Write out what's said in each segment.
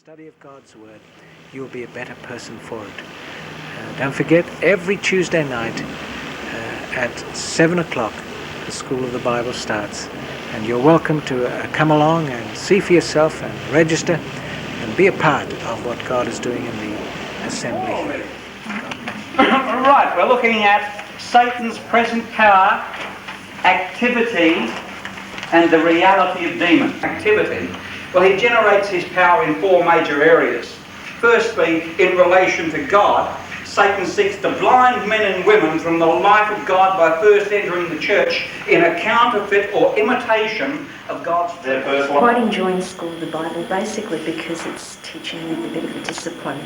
study of God's Word, you will be a better person for it. Don't forget, every Tuesday night at 7 o'clock, the School of the Bible starts. And you're welcome to come along and see for yourself and register and be a part of what God is doing in the assembly here. Right, we're looking at Satan's present power, activity, and the reality of demons. Activity. Well, he generates his power in four major areas. Firstly, in relation to God, Satan seeks to blind men and women from the life of God by first entering the church in a counterfeit or imitation of God's first life. Quite enjoying School of the Bible, basically because it's teaching me a bit of a discipline.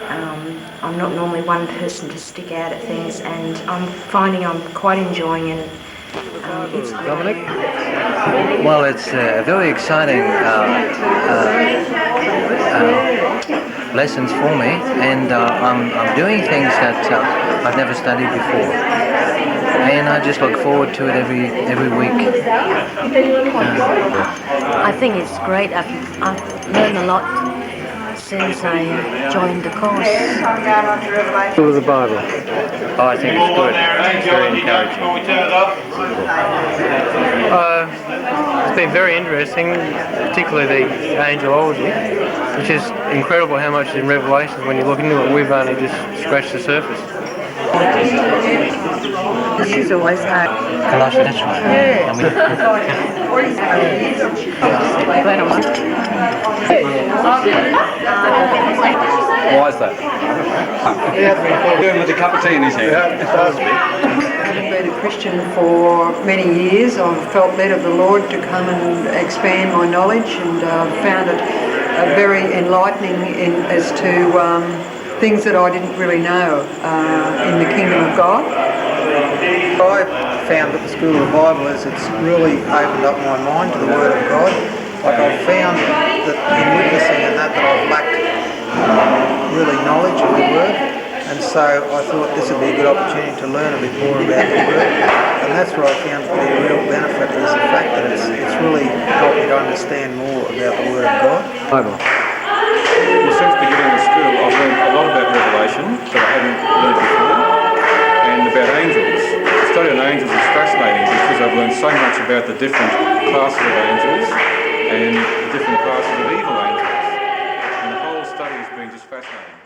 I'm not normally one person to stick out at things, and I'm finding I'm quite enjoying it. It's Dominic? Well, it's very exciting lessons for me, and I'm doing things that I've never studied before, and I just look forward to it every week. I think it's great. I've learned a lot since I joined the course. School of the Bible. Oh, I think it's good. It's very encouraging. It's been very interesting, particularly the angelology, which is incredible how much in Revelation, when you look into it, we've only just scratched the surface. This is always hard. Colossians, that's right. Yeah. Why is that? He has been doing with a cup of tea in his hand. Having been a Christian for many years, I've felt led of the Lord to come and expand my knowledge, and found it very enlightening as to things that I didn't really know in the kingdom of God. I found that the School of the Bible it's really opened up my mind to the Word of God. Like I've found that in witnessing and that I've lacked really knowledge of the Word, and so I thought this would be a good opportunity to learn a bit more about the Word, and that's where I found to be a real benefit is the fact that it's really helped me to understand more about the Word of God. Bible. Well, since beginning of school, I've learned a lot about Revelation that I hadn't learned before, and about angels. The study on angels is fascinating because I've learned so much about the different classes of angels and the different classes of evil angels. And the whole study has been just fascinating.